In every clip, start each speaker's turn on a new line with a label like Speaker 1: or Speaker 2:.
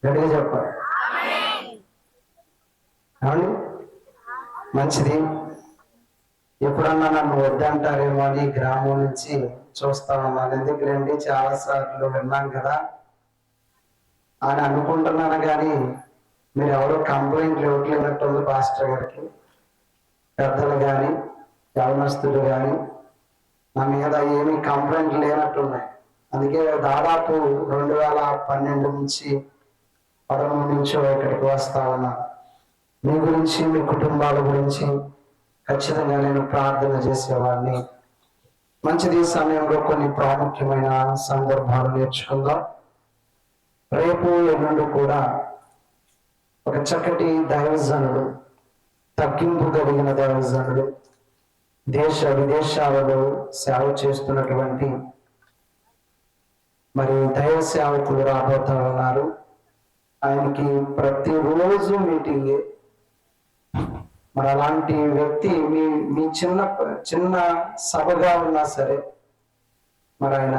Speaker 1: గట్టిగా చెప్పాలి. అవును, మంచిది. ఎప్పుడన్నా నన్ను వద్దంటారేమో అని గ్రామం నుంచి చూస్తా ఉన్నాను. ఎందుకులేండి, చాలా సార్లు విన్నాం కదా అని అనుకుంటున్నాను. కానీ మీరు ఎవరు కంప్లైంట్లు ఇవ్వట్లేనట్టుంది పాస్టర్ గారికి. పెద్దలు కానీ యవనస్తులు కానీ నా మీద ఏమీ కంప్లైంట్లు లేనట్టున్నాయి. అందుకే దాదాపు 2012 నుంచి 13 నుంచో ఇక్కడికి వస్తా ఉన్నా. మీ గురించి, మీ కుటుంబాల గురించి ఖచ్చితంగా నేను ప్రార్థన చేసేవాడిని. మంచిది. ఈ సమయంలో కొన్ని ప్రాముఖ్యమైన సందర్భాలు నేర్చుకుందాం. రేపు ఎల్లుండి కూడా ఒక చక్కటి దైవజనుడు, తగ్గింపు కలిగిన దైవజనుడు, దేశ విదేశాలలో సేవ చేస్తున్నటువంటి మరి దైవ సేవకులు రాబోతా ఉన్నారు. ఆయనకి ప్రతిరోజు మీటింగే. మరి అలాంటి వ్యక్తి మీ మీ చిన్న చిన్న సభగా ఉన్నా సరే మరి ఆయన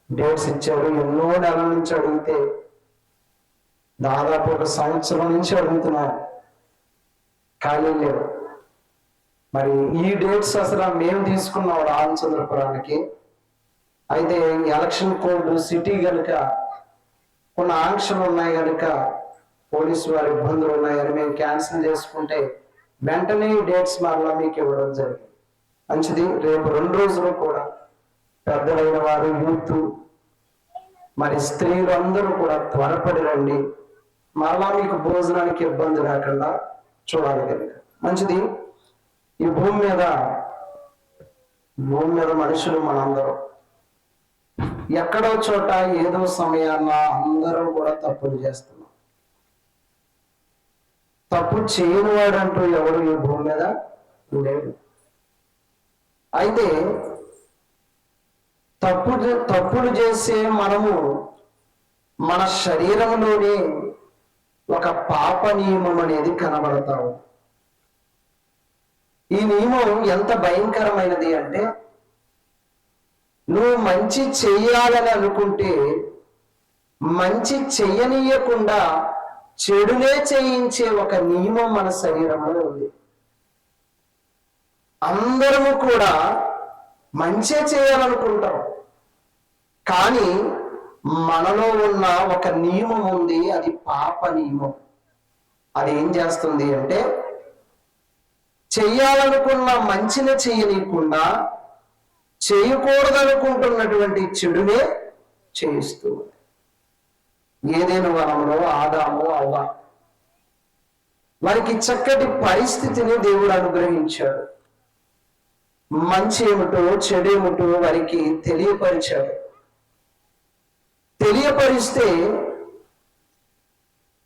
Speaker 1: డేట్స్ ఇచ్చాడు. ఎన్నో నెలల నుంచి అడిగితే దాదాపు 1 సంవత్సరం నుంచి అడుగుతున్నారు, ఖాళీ లేవు. మరి ఈ డేట్స్ అసలు మేము తీసుకున్నాం రామచంద్రపురానికి. అయితే ఎలక్షన్ కోడ్ సిటీ కనుక కొన్ని ఆంక్షలు ఉన్నాయి కనుక, పోలీసు వారి ఇబ్బందులు ఉన్నాయని మేము క్యాన్సిల్ చేసుకుంటే వెంటనే డేట్స్ మరలా మీకు ఇవ్వడం జరిగింది. మంచిది. రేపు 2 రోజులు కూడా పెద్దలైన వారు, యూత్, మరి స్త్రీలు అందరూ కూడా త్వరపడి రండి. మరలా మీకు భోజనానికి ఇబ్బంది లేకుండా చూడాలి కనుక. మంచిది. ఈ భూమి మీద మనుషులు మనందరం ఎక్కడో చోట ఏదో సమయాన్న అందరూ కూడా తప్పులు చేస్తున్నాం. తప్పు చేయని వాడంటూ ఎవరు ఈ భూమి మీద లేడు. అయితే తప్పులు చేసే మనము మన శరీరంలోనే ఒక పాప నియమం అనేది కనబడతాము. ఈ నియమం ఎంత భయంకరమైనది అంటే, నువ్వు మంచి చెయ్యాలని అనుకుంటే మంచి చెయ్యనీయకుండా చెడునే చేయించే ఒక నియమం మన శరీరంలో ఉంది. అందరము కూడా మంచి చేయాలనుకుంటాం, కానీ మనలో ఉన్న ఒక నియమం ఉంది. అది పాప నియమం. అది ఏం చేస్తుంది అంటే, చెయ్యాలనుకున్న మంచిని చేయనీయకుండా చేయకూడదనుకుంటున్నటువంటి చెడునే చేయిస్తూ. ఏదైనా వనంలో ఆదాము, అవ్వ వారికి చక్కటి పరిస్థితిని దేవుడు అనుగ్రహించాడు. మంచి ఏమిటో చెడేమిటో వారికి తెలియపరిచాడు. తెలియపరిస్తే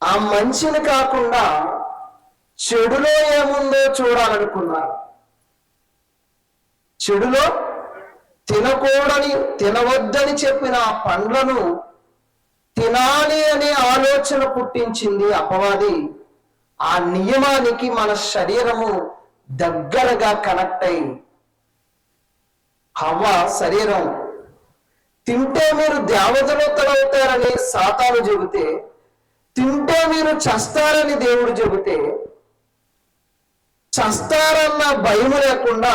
Speaker 1: ఆ మంచిని కాకుండా చెడులో ఏముందో చూడాలనుకున్నారు. చెడులో తినవద్దని చెప్పిన ఆ పండ్లను తినాలి అనే ఆలోచన పుట్టించింది అపవాది. ఆ నియమానికి మన శరీరము దగ్గరగా కనెక్ట్ అయి, హవ్వ శరీరం తింటే మీరు దేవదూతలవుతారని సాతాను చెబితే, తింటే మీరు చస్తారని దేవుడు చెబితే, చస్తారన్న భయం లేకుండా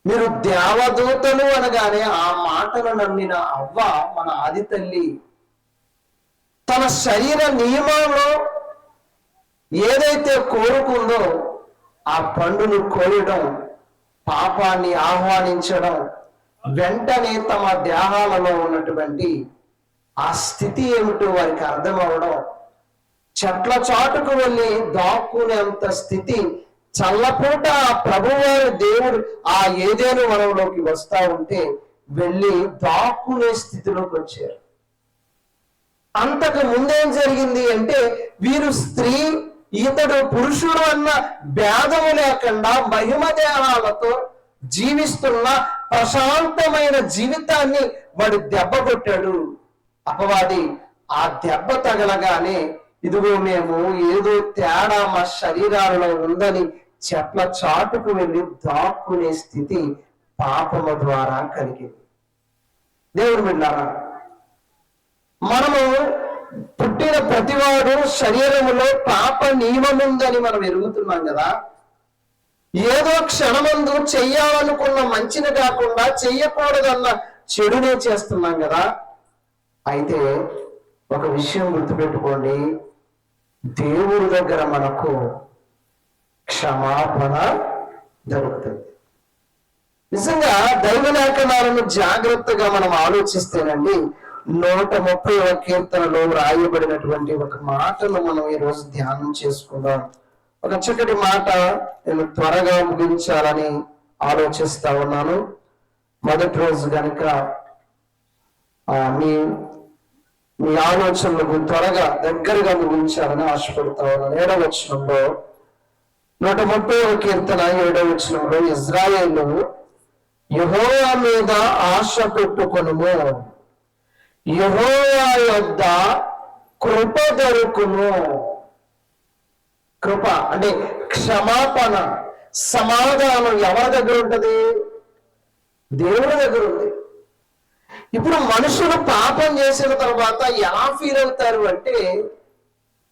Speaker 1: మీరు దేవదూతలు అనగానే ఆ మాటను నమ్మిన అవ్వ, మన ఆది తల్లి, తన శరీర నియమంలో ఏదైతే కోరుకుందో ఆ పండును కోయడం, పాపాన్ని ఆహ్వానించడం, వెంటనే తమ దేహాలలో ఉన్నటువంటి ఆ స్థితి ఏమిటో వారికి అర్థం అవడం, చెట్ల చాటుకు వెళ్ళి దాక్కునేంత స్థితి. చల్లపూట ఆ ప్రభువారి దేవుడు ఆ ఏదేను వనంలోకి వస్తా ఉంటే వెళ్ళి దాక్కునే స్థితిలోకి వచ్చారు. అంతకు ముందేం జరిగింది అంటే, వీరు స్త్రీ, ఇతడు పురుషుడు అన్న భేదము లేకుండా మహిమ దేహాలతో జీవిస్తున్న ప్రశాంతమైన జీవితాన్ని వాడు దెబ్బ కొట్టాడు అపవాది. ఆ దెబ్బ తగలగానే, ఇదిగో మేము ఏదో తేడా మా శరీరాలలో ఉందని చెట్ల చాటుకు వెళ్ళి దాక్కునే స్థితి పాపము ద్వారా కలిగింది. దేవుడు బిడ్డారా, మనము పుట్టిన కలిగిన ప్రతివాడు శరీరములో పాప నియమం ఉందని మనం ఎరుగుతున్నాం కదా. ఏదో క్షణమందు చెయ్యాలనుకున్న మంచిని కాకుండా చెయ్యకూడదన్న చెడునే చేస్తున్నాం కదా. అయితే ఒక విషయం గుర్తుపెట్టుకోండి, దేవుడి దగ్గర మనకు క్షమాపణ దొరుకుతుంది. నిజంగా దైవ లేఖనాలను జాగ్రత్తగా మనం ఆలోచిస్తేనండి 130వ కీర్తనలో రాయబడినటువంటి ఒక మాటను మనం ఈరోజు ధ్యానం చేసుకుందాం. ఒక చక్కటి మాట నేను త్వరగా ముగించాలని ఆలోచిస్తా ఉన్నాను. మొదటి రోజు కనుక మీ ఆలోచనలకు త్వరగా దగ్గరగా ముగించాలని ఆశపడతా ఉన్నాను. 7వ వచనంలో 130వ కీర్తన 7వ వచనంలో ఇజ్రాయేలు యెహోవా మీద ఆశ పెట్టుకొనుము, యెహోవా యొద్ద కృప దొరుకును. కృప అంటే క్షమాపణ, సమాధానం ఎవరి దగ్గర ఉంటది? దేవుడి దగ్గర ఉంది. ఇప్పుడు మనుషులు పాపం చేసిన తర్వాత ఎలా ఫీల్ అవుతారు అంటే,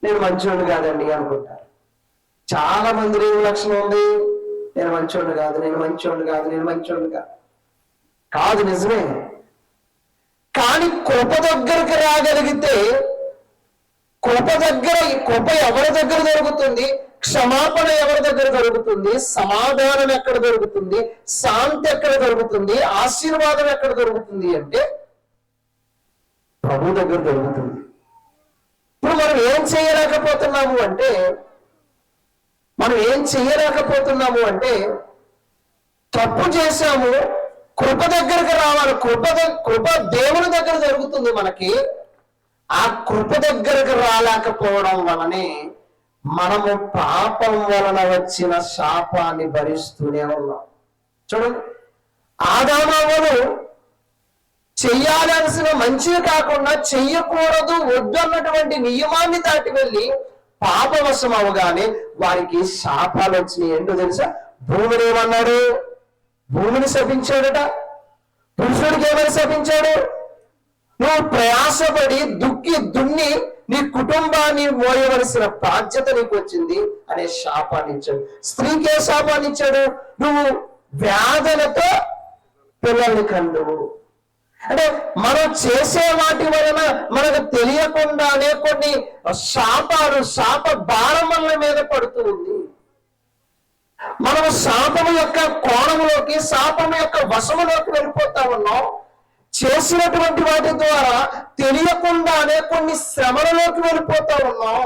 Speaker 1: నేను మంచోడు కాదండి అనుకుంటారు. చాలా మంది ఏం లక్షణం ఉంది? నేను మంచోడు కాదు, నేను మంచోడు కాదు, నేను మంచోడు కాదు. నిజమే. కానీ కృప దగ్గరికి రాగలిగితే, కృప ఎవరి దగ్గర దొరుకుతుంది? క్షమాపణ ఎవరి దగ్గర దొరుకుతుంది? సమాధానం ఎక్కడ దొరుకుతుంది? శాంతి ఎక్కడ దొరుకుతుంది? ఆశీర్వాదం ఎక్కడ దొరుకుతుంది అంటే ప్రభు దగ్గర దొరుకుతుంది. ఇప్పుడు మనం ఏం చేయలేకపోతున్నాము అంటే తప్పు చేశాము, కృప దగ్గరికి రావాలి. కృప దేవుని దగ్గర దొరుకుతుంది మనకి. ఆ కృప దగ్గరకు రాలేకపోవడం వలనే మనము పాపం వలన వచ్చిన శాపాన్ని భరిస్తూనే ఉన్నాం. చూడండి, ఆదామవ్వలు చెయ్యాల్సిన మంచిది కాకుండా చెయ్యకూడదు వద్దు అన్నటువంటి నియమాన్ని దాటి వెళ్ళి పాపవశం అవగానే వారికి శాపాలు వచ్చినాయి. ఏంటో తెలుసా? భూమిని ఏమన్నాడు? భూమిని శపించాడట. పురుషుడికి ఏమని శపించాడు? నువ్వు ప్రయాసపడి దున్ని నీ కుటుంబాన్ని మోయవలసిన బాధ్యత నీకు వచ్చింది అనే శాపాన్ని ఇచ్చాడు. స్త్రీకి ఏ శాపాన్ని ఇచ్చాడు? నువ్వు వ్యాధులతో పిల్లల్ని కందువు. అంటే మనం చేసే వాటి వలన మనకు తెలియకుండానే కొన్ని శాప భారం మన మీద పడుతూ ఉంది. మనం శాపము యొక్క కోణంలోకి, శాపము యొక్క వశములోకి వెళ్ళిపోతా ఉన్నాం. చేసినటువంటి వాటి ద్వారా తెలియకుండానే కొన్ని శ్రమలలోకి వెళ్ళిపోతా ఉన్నాం.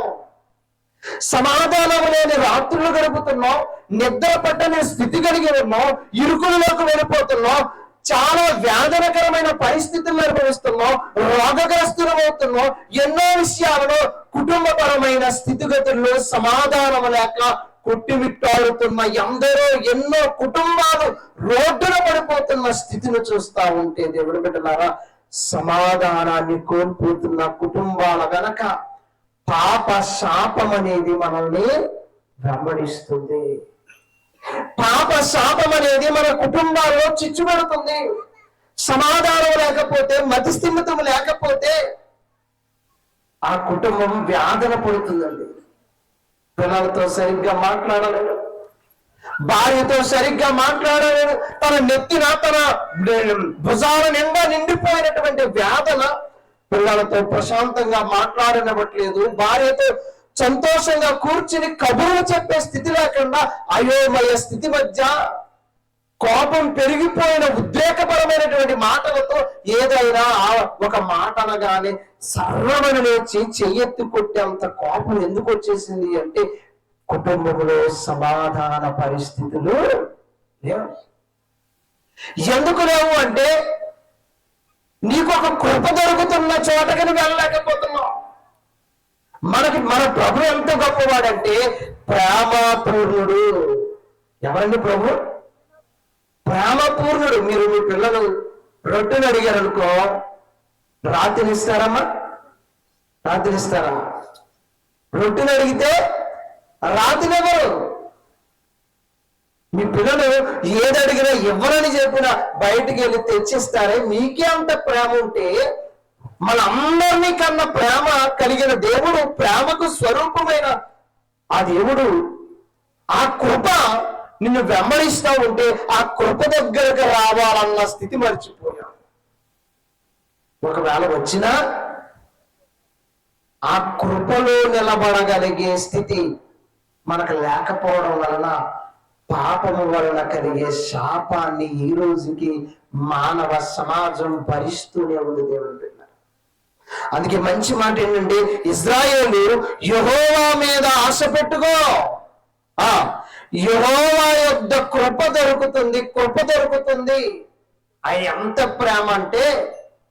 Speaker 1: సమాధానం లేని రాత్రులు గడుపుతున్నాం, నిద్ర పట్టని స్థితి కలిగి ఉన్నాం, ఇరుకులలోకి వెళ్ళిపోతున్నాం, చాలా వేదనకరమైన పరిస్థితులను అనుభవిస్తున్నాం, రోగగ్రస్తులమవుతున్నాం. ఎన్నో విషయాలలో కుటుంబపరమైన స్థితిగతుల్లో సమాధానం లేక కొట్టిమిట్టాడుతున్న ఎన్నో కుటుంబాలు రోడ్డున పడిపోతున్న స్థితిని చూస్తా ఉంటే, దేవుడు బిడ్డలారా, సమాధానాన్ని కోల్పోతున్న కుటుంబాల వెనక పాప శాపం అనేది మనల్ని వెంబడిస్తుంది. పాప శాపం అనేది మన కుటుంబాల్లో చిచ్చుపెడుతుంది. సమాధానం లేకపోతే, మతిస్థిమితం లేకపోతే ఆ కుటుంబం వ్యాధన పడుతుందండి. పిల్లలతో సరిగ్గా మాట్లాడలేడు, భార్యతో సరిగ్గా మాట్లాడలేడు, తన నెత్తిన తన భుజాల నిండా నిండిపోయినటువంటి వేదన. పిల్లలతో ప్రశాంతంగా మాట్లాడనివ్వట్లేదు, భార్యతో సంతోషంగా కూర్చుని కబుర్లు చెప్పే స్థితి లేకుండా అయోమయ స్థితి మధ్య కోపం పెరిగిపోయిన ఉద్రేకపరమైనటువంటి మాటలతో ఏదైనా ఒక మాట అనగానే సర్వమని లేచి చెయ్యెత్తి కొట్టేంత కోపం ఎందుకు వచ్చేసింది అంటే, కుటుంబంలో సమాధాన పరిస్థితులు లేవు. ఎందుకు లేవు అంటే, నీకు ఒక కృప దొరుకుతున్న చోటకి నువ్వు వెళ్ళలేకపోతున్నావు. మన ప్రభు ఎంత గొప్పవాడంటే ప్రేమపూర్ణుడు. ఎవరండి ప్రభు? ప్రేమపూర్ణుడు. మీరు మీ పిల్లలు రొట్టెని అడిగారు అనుకో, రాత్రినిస్తారా? రొట్టెని అడిగితే రాత్రినివ్వరు. మీ పిల్లలు ఏది అడిగినా ఇవ్వరని చెప్పినా బయటికి వెళ్ళి తెచ్చిస్తారే. మీకే అంత ప్రేమ ఉంటే
Speaker 2: మనందరినీ కన్నా ప్రేమ కలిగిన దేవుడు, ప్రేమకు స్వరూపమైన ఆ దేవుడు, ఆ కృప నిన్ను వెంబడిస్తూ ఉంటే ఆ కృప దగ్గరకు రావాలన్న స్థితి మర్చిపోయాం. ఒకవేళ వచ్చినా ఆ కృపలో నిలబడగలిగే స్థితి మనకు లేకపోవడం వలన పాపము వలన కలిగే శాపాన్ని ఈ రోజుకి మానవ సమాజం భరిస్తూనే ఉంది. దేవుడు అందుకే మంచి మాట ఏంటంటే, ఇశ్రాయేలు యెహోవా మీద ఆశ పెట్టుకో, యెహోవా యొద్ద కృప దొరుకుతుంది, కృప దొరుకుతుంది. ఆయన ఎంత ప్రేమ అంటే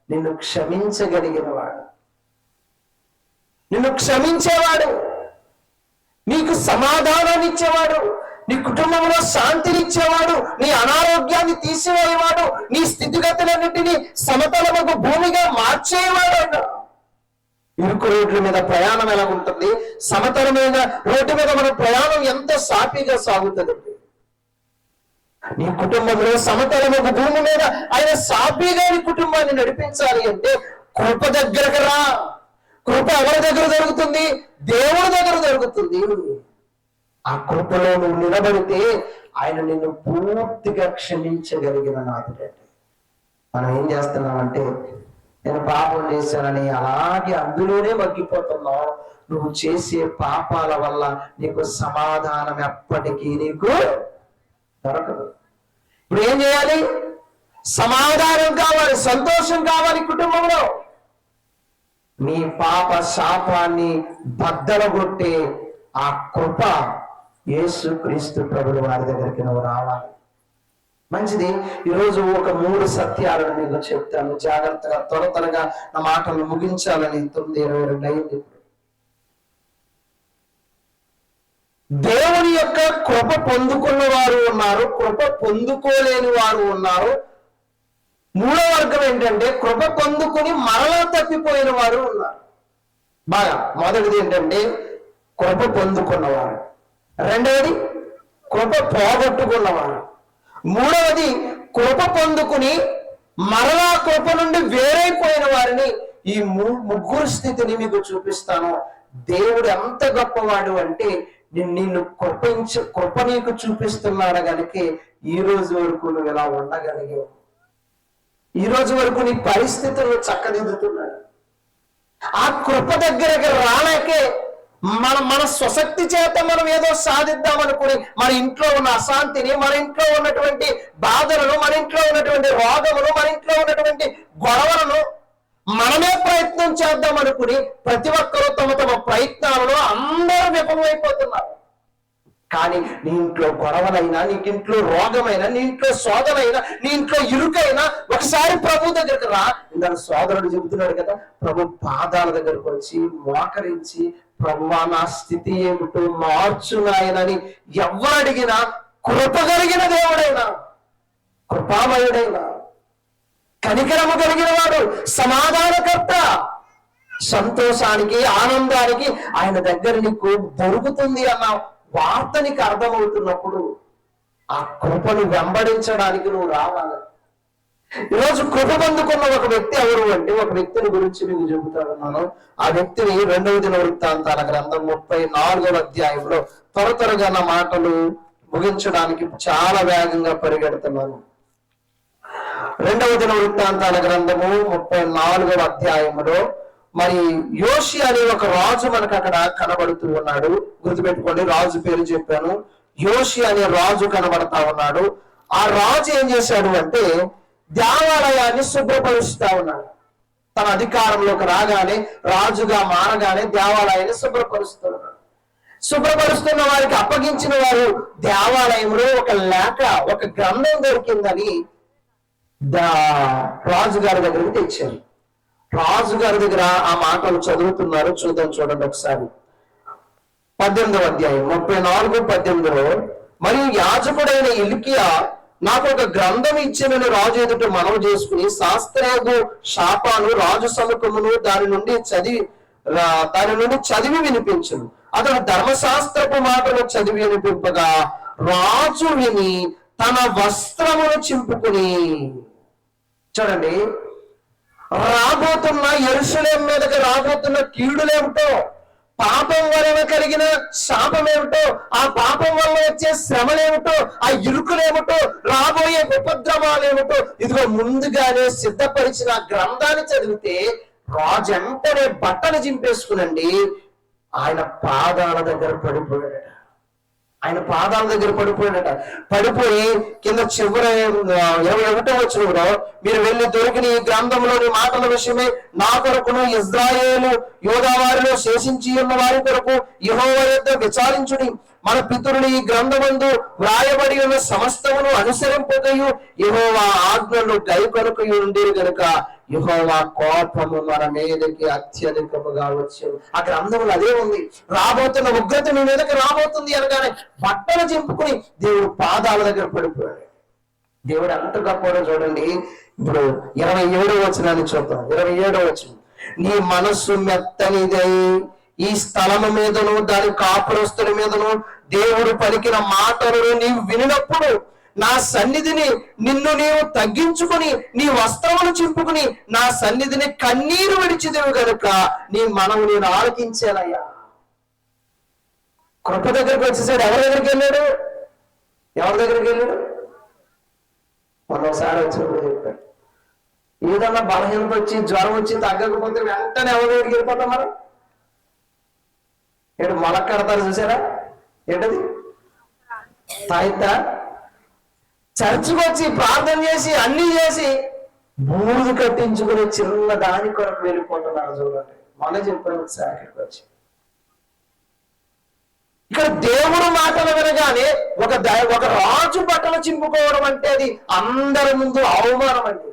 Speaker 2: నిన్ను క్షమించగలిగిన వాడు, నిన్ను క్షమించేవాడు, నీకు సమాధానాన్ని ఇచ్చేవాడు, నీ కుటుంబంలో శాంతినిచ్చేవాడు, నీ అనారోగ్యాన్ని తీసివేయవాడు, నీ స్థితిగతులన్నింటినీ సమతలముకు భూమిగా మార్చేవాడు. ఇరుకు రోడ్ల మీద ప్రయాణం ఎలా ఉంటుంది, సమతలమైన రోడ్డు మీద మన ప్రయాణం ఎంత సాఫీగా సాగుతుంది. నీ కుటుంబంలో సమతలముకు భూమి మీద ఆయన సాఫీగా నీ కుటుంబాన్ని నడిపించాలి అంటే కృప దగ్గరకు రా. కృప ఎవరి దగ్గర దొరుకుతుంది? దేవుడి దగ్గర దొరుకుతుంది. ఆ కృపలో నువ్వు నిలబడితే ఆయన నిన్ను పూర్తిగా క్షమించగలిగిన నాథుడండి. మనం ఏం చేస్తున్నామంటే, నేను పాపం చేశానని అలాగే అందులోనే మగ్గిపోతున్నావు. నువ్వు చేసే పాపాల వల్ల నీకు సమాధానం ఎప్పటికీ నీకు దొరకదు. ఇప్పుడు ఏం చేయాలి? సమాధానం కావాలి, సంతోషం కావాలి కుటుంబంలో. నీ పాప శాపాన్ని బద్దలగొట్టే ఆ కృప యేసు క్రీస్తు ప్రభువు వారి దగ్గరికి నువ్వు రావాలి. మంచిది. ఈరోజు ఒక 3 సత్యాలను మీకు చెప్తాను. జాగ్రత్తగా త్వరగా నా మాటలు ముగించాలని 9:22 అయింది. దేవుని యొక్క కృప పొందుకున్న వారు ఉన్నారు, కృప పొందుకోలేని వారు ఉన్నారు. 3వ వర్గం ఏంటంటే కృప పొందుకుని మరలా తప్పిపోయిన వారు ఉన్నారు. బాగా మొదటిది ఏంటంటే కృప పొందుకున్నవారు, రెండవది కృప పోగొట్టుకున్నవారు, మూడవది కృప పొందుకుని మరలా కృప నుండి వేరైపోయిన వారిని. ఈ ముగ్గురు స్థితిని మీకు చూపిస్తాను. దేవుడు ఎంత గొప్పవాడు అంటే నిన్ను కృప నీకు చూపిస్తున్నాడు కనుక ఈ రోజు వరకు నువ్వు ఇలా ఉండగలిగావు. ఈ రోజు వరకు నీ పరిస్థితులను చక్కదిద్దుతున్నాడు. ఆ కృప దగ్గరకు రాలేకే మన స్వశక్తి చేత మనం ఏదో సాధిద్దామనుకుని మన ఇంట్లో ఉన్న అశాంతిని, మన ఇంట్లో ఉన్నటువంటి బాధలను, మన ఇంట్లో ఉన్నటువంటి రోగములు, మన ఇంట్లో ఉన్నటువంటి గొడవలను మనమే ప్రయత్నం చేద్దాం అనుకుని ప్రతి ఒక్కరూ తమ తమ ప్రయత్నాలలో అందరూ విఫలమైపోతున్నారు. కానీ నీ ఇంట్లో గొడవలైనా, నీకు ఇంట్లో రోగమైనా, నీ ఇంట్లో శోధనైనా, నీ ఇంట్లో ఇరుకైనా ఒకసారి ప్రభు దగ్గరకు రా. ఇందాక సోదరుడు చెబుతున్నాడు కదా, ప్రభు పాదాల దగ్గరకు వచ్చి మోకరించి ప్రభువా నా స్థితి ఏమిటో మార్చు నాయనని ఎవరు అడిగినా కృప కలిగిన దేవుడైనా, కృపామయుడైనా, కనికరము కలిగిన వాడు, సమాధానకర్త, సంతోషానికి ఆనందానికి ఆయన దగ్గర నీకు దొరుకుతుంది అన్న వార్త నీకు అర్థమవుతున్నప్పుడు ఆ కృపను వెంబడించడానికి నువ్వు రావాలి. ఈరోజు కృప పొందుకున్న ఒక వ్యక్తి ఎవరు అంటే, ఒక వ్యక్తిని గురించి మీకు చెబుతాను. ఆ వ్యక్తిని 2వ దినవృత్తాంతాల గ్రంథం 34వ అధ్యాయంలో త్వరగా నా మాటలు ముగించడానికి చాలా వేగంగా పరిగెడుతున్నాను. 2వ దినవృత్తాంతాల గ్రంథము 34వ అధ్యాయంలో మరి యోషి అనే ఒక రాజు మనకు అక్కడ కనబడుతూ ఉన్నాడు. గుర్తుపెట్టుకోండి, రాజు పేరు చెప్పాను. యోషి అనే రాజు కనబడతా ఉన్నాడు. ఆ రాజు ఏం చేశాడు అంటే దేవాలయాన్ని శుభ్రపరుస్తా ఉన్నాడు. తన అధికారంలోకి రాగానే, రాజుగా మారగానే దేవాలయాన్ని శుభ్రపరుస్తూ ఉన్నాడు. శుభ్రపరుస్తున్న వారికి అప్పగించిన వారు దేవాలయంలో ఒక లేఖ, ఒక గ్రంథం దొరికిందని రాజుగారి దగ్గరికి తెచ్చారు. రాజుగారి దగ్గర ఆ మాటలు చదువుతున్నారు. చూడండి ఒకసారి. 18వ అధ్యాయం 34:18లో, మరియు యాజకుడైన హిల్కీయా నాకు ఒక గ్రంథం ఇచ్చినని రాజు ఎదుట మనవి చేసుకుని శాస్త్రము శాపాను రాజు సముఖమును దాని నుండి చదివి వినిపించును. అతడు ధర్మశాస్త్రపు మాటలు చదివి వినిపింపగా రాజు విని తన వస్త్రమును చింపుకుని. చూడండి, రాబోతున్న యెరూషలేము మీదకి రాబోతున్న కీడులేమిటో, పాపం వలన కలిగిన శాపమేమిటో, ఆ పాపం వల్ల వచ్చే శ్రమలేమిటో, ఆ ఇరుకులేమిటో, రాబోయే ఉపద్రవాలేమిటో ఇదిగో ముందుగానే సిద్ధపరిచిన గ్రంథాన్ని చదివితే రాజు వెంటనే బట్టలు చింపేసుకునండి ఆయన పాదాల దగ్గర పడిపోయాడట. ఆయన పాదాల దగ్గర పడిపోయాడట. పడిపోయి కింద చివరి 21వ వచనంలో మీరు వెళ్ళి దొరికిన ఈ గ్రంథంలోని మాటల విషయమై నా కొరకును ఇశ్రాయేలు యూదా వారిలో శేషించి ఉన్న వారి కొరకు యెహోవా యొద్ద విచారించుడి. మన పితరులు ఈ గ్రంథమందు వ్రాయబడి ఉన్న సమస్తమును అనుసరింపకయు యెహోవా ఆజ్ఞలు గైకొనకయు ఉండేది గనుక యెహోవా కోపము మన మీదకి అత్యధికముగా వచ్చేది. ఆ గ్రంథంలో అదే ఉంది. రాబోతున్న ఉగ్రత మీ మీదకి రాబోతుంది అనగానే బట్టలు చింపుకుని దేవుడు పాదాల దగ్గర పడిపోయాడు. దేవుడు ఎంత గొప్పడో చూడండి. ఇప్పుడు 27వ వచనాన్ని చూద్దాం. 27వ వచనం, నీ మనస్సు మెత్తనిదై ఈ స్థలము మీదను దాని కాపురస్తుల మీదను దేవుడు పలికిన మాటలను నీవు వినినప్పుడు నా సన్నిధిని నిన్ను నీవు తగ్గించుకుని నీ వస్త్రములు చింపుకుని నా సన్నిధిని కన్నీరు విడిచిదేవు గనుక నీ మనము నేను ఆలకించానయ్యా. కృప దగ్గరికి వచ్చేసాడు. ఎవరి దగ్గరికి వెళ్ళాడు? ఎవరి దగ్గరికి వెళ్ళాడు? మరోసారి వచ్చినప్పుడు చెప్పాడు, ఏదన్నా బలహీనత వచ్చి జ్వరం వచ్చి తగ్గకపోతే వెంటనే ఎవరి దగ్గరికి వెళ్ళిపోతాం మనం? ఏంటి మొలక కడతారు చూసారా? ఏంటది? తాయితా చర్చికి వచ్చి ప్రార్థన చేసి అన్ని చేసి బూడిద కట్టించుకుని చిన్న దాని కొరకు వెళ్ళిపోతున్నారు చూడండి. మొన్న చెప్పాను ఒకసారి అక్కడికి వచ్చి. ఇక్కడ దేవుడు మాటలు వినగానే ఒక రాజు బట్టలు చింపుకోవడం అంటే అది అందరి ముందు అవమానం అండి,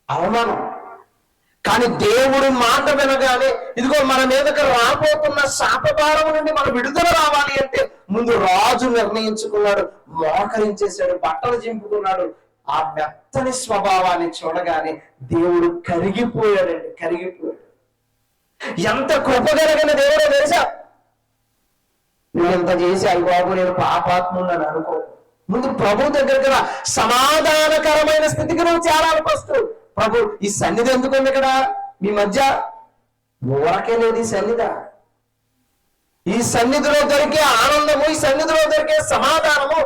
Speaker 2: అవమానం. కానీ దేవుడు మాట వినగానే ఇదిగో మన మీదకి రాబోతున్న శాపభారం నుండి మన విడుదల రావాలి అంటే ముందు రాజు నిర్ణయించుకున్నాడు, మోకరించేశాడు, బట్టలు చింపుకున్నాడు. ఆ మెత్తని స్వభావాన్ని చూడగానే దేవుడు కరిగిపోయాడండి, కరిగిపోయాడు. ఎంత కృప కలిగిన దేవుడో తెలుసా? నువ్వు ఎంత చేసి అయ్యి బాబు నేను పాపాత్మున్నాను అనుకో. ముందు ప్రభు దగ్గరికి రా. సమాధానకరమైన స్థితికి నువ్వు చేరాలి ఫస్ట్. ప్రభు ఈ సన్నిధి ఎందుకుంది ఇక్కడ మీ మధ్య? ఊరకే లేదు ఈ సన్నిధి. ఈ సన్నిధిలో దొరికే ఆనందము, ఈ సన్నిధిలో దొరికే సమాధానము,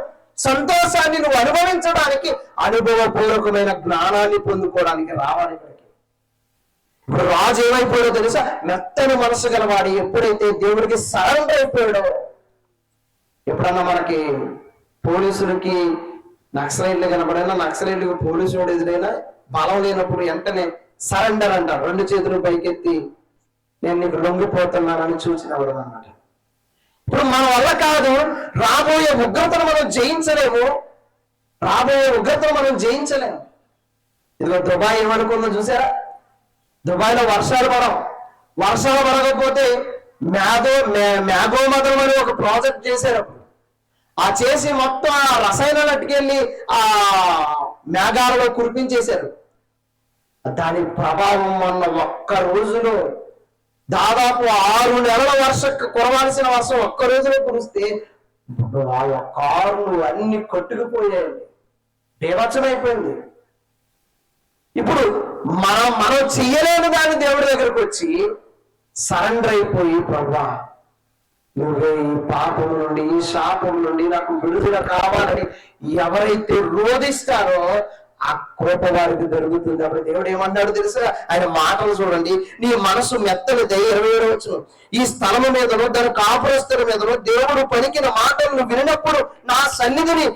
Speaker 2: సంతోషాన్ని నువ్వు అనుభవించడానికి అనుభవపూర్వకమైన జ్ఞానాన్ని పొందుకోవడానికి రావాలి ఇక్కడికి. ఇప్పుడు రాజు ఏమైపోయాడో తెలుసా? మెత్తని మనసు గలవాడు. ఎప్పుడైతే దేవుడికి సరెండర్ అయిపోయాడో, ఎప్పుడన్నా మనకి పోలీసులకి నక్సలైట్లు కనబడైనా, నక్సలైట్లకు పోలీసు వాడు ఎదురైనా బలం లేనప్పుడు వెంటనే సరెండర్ అంటారు. 2 చేతులు పైకెత్తి నేను నీకు లొంగిపోతున్నానని సూచనవడం అన్నమాట. ఇప్పుడు మన వల్ల కాదు, రాబోయే ఉగ్రతను మనం జయించలేము, రాబోయే ఉగ్రతను మనం జయించలేము. ఇదిగో దుబాయ్ ఏమనుకుందో చూసారా? దుబాయ్లో వర్షాలు పడకపోతే మ్యాగోమదం అని ఒక ప్రాజెక్ట్ చేశారు. ఆ చేసి మొత్తం ఆ రసాయనాలు అట్టుకెళ్ళి ఆ మేఘాలలో కురిపించేశారు. దాని ప్రభావం మొన్న ఒక్క రోజులో దాదాపు 6 నెలల కురవాల్సిన వర్షం ఒక్క రోజులో కురిస్తే ఆ కార్లు అన్ని కొట్టుకుపోయాయండి, బీభత్సమైపోయింది. ఇప్పుడు మనం చెయ్యలేని దాన్ని దేవుడి దగ్గరకు వచ్చి సరెండర్ అయిపోయి, ప్రభువా నువ్వే ఈ పాపం నుండి, ఈ శాపం నుండి నాకు విడుదల కావాలని ఎవరైతే రోధిస్తారో ఆ కృప వారికి దొరుకుతుంది. అప్పుడు దేవుడు ఏమన్నాడు తెలుసా? ఆయన మాటలు చూడండి. నీ మనసు మెత్తనిదై 27వ వచనం, ఈ స్థలము మీదను దాని కాపురస్తుల మీదను దేవుడు పలికిన మాటలను వినినప్పుడు నా సన్నిధిని